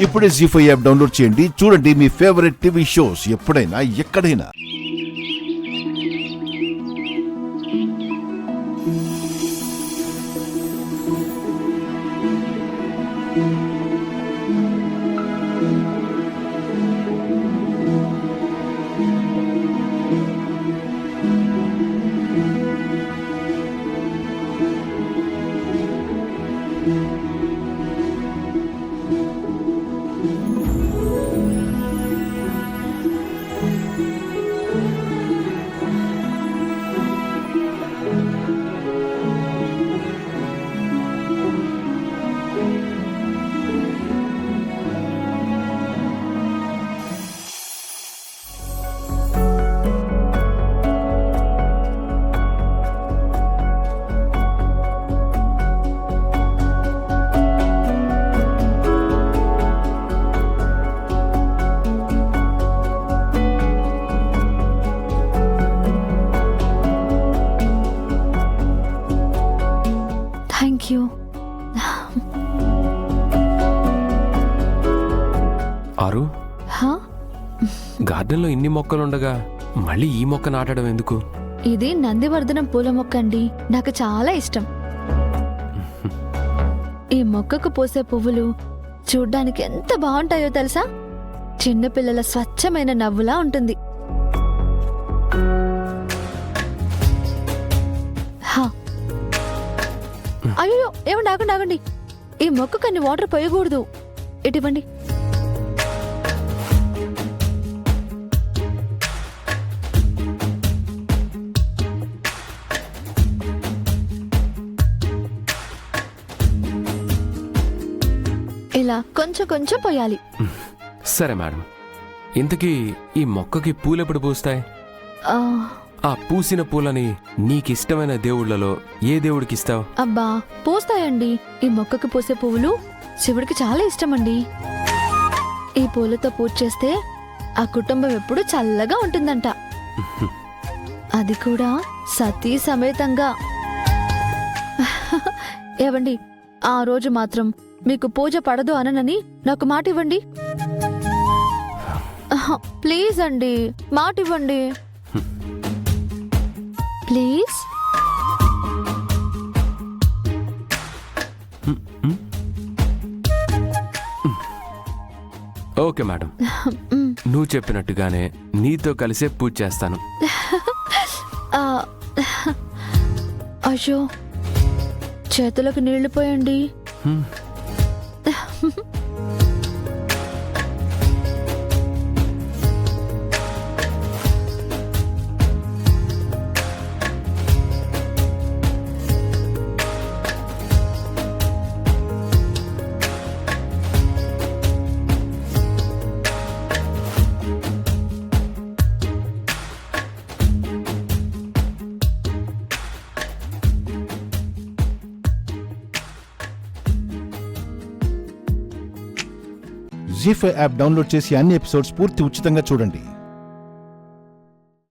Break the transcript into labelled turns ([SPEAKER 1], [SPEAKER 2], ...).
[SPEAKER 1] ఇప్పుడే జీ5 app download చేయండి. చూడండి మీ ఫేవరెట్ టీవీ షోస్ ఎప్పుడైనా ఎక్కడైనా.
[SPEAKER 2] Thank you.
[SPEAKER 3] ఆరు,
[SPEAKER 2] హా?
[SPEAKER 3] గార్డెన్లో ఇన్ని మొక్కలుండగా మళ్ళీ ఈ మొక్క నాటడం ఎందుకు?
[SPEAKER 2] ఇది నందివర్ధనం పూల మొక్క అండి. నాకు చాలా ఇష్టం. ఈ మొక్కకు పూసే పువ్వులు చూడ్డానికి ఎంత బాగుంటాయో తెలుసా? చిన్నపిల్లల స్వచ్ఛమైన నవ్వులా ఉంటుంది. హా. అయ్యో, ఏమండి, ఆగండి ఆగండి. ఈ మొక్కకు అన్ని వాటర్ పోయకూడదు. ఇటువంటి ఇలా కొంచెం కొంచెం పోయాలి.
[SPEAKER 3] సరే మేడం. ఇంతకీ ఈ మొక్కకి పూలెప్పుడు పూస్తాయి?
[SPEAKER 2] ఆ,
[SPEAKER 3] ఆ పూసిన పూలని నీకిష్టమైన దేవుళ్లలో ఏ దేవుడికిస్తావు?
[SPEAKER 2] అబ్బా, పూస్తాయండి. ఈ మొక్కకు పూసే పువ్వులు శివుడికి చాలా ఇష్టమండి. ఈ పూలతో పూజ చేస్తే ఆ కుటుంబం ఎప్పుడు చల్లగా ఉంటుందంట. అది కూడా సతీ సమేతంగా. ఏవండి, ఆ రోజు మాత్రం మీకు పూజ పడదు అననని నాకు మాట ఇవ్వండి. ప్లీజ్ అండి, మాట ఇవ్వండి ప్లీజ్.
[SPEAKER 3] ఓకే మేడం, నువ్వు చెప్పినట్టుగానే నీతో కలిసే పూజ చేస్తాను.
[SPEAKER 2] ఆ, అయ్యో, చేతులకు నీళ్లు పోయండి.
[SPEAKER 3] హ్మ్.
[SPEAKER 1] జీ5 యాప్ డౌన్లోడ్ చేసి అన్ని ఎపిసోడ్స్ పూర్తి ఉచితంగా చూడండి.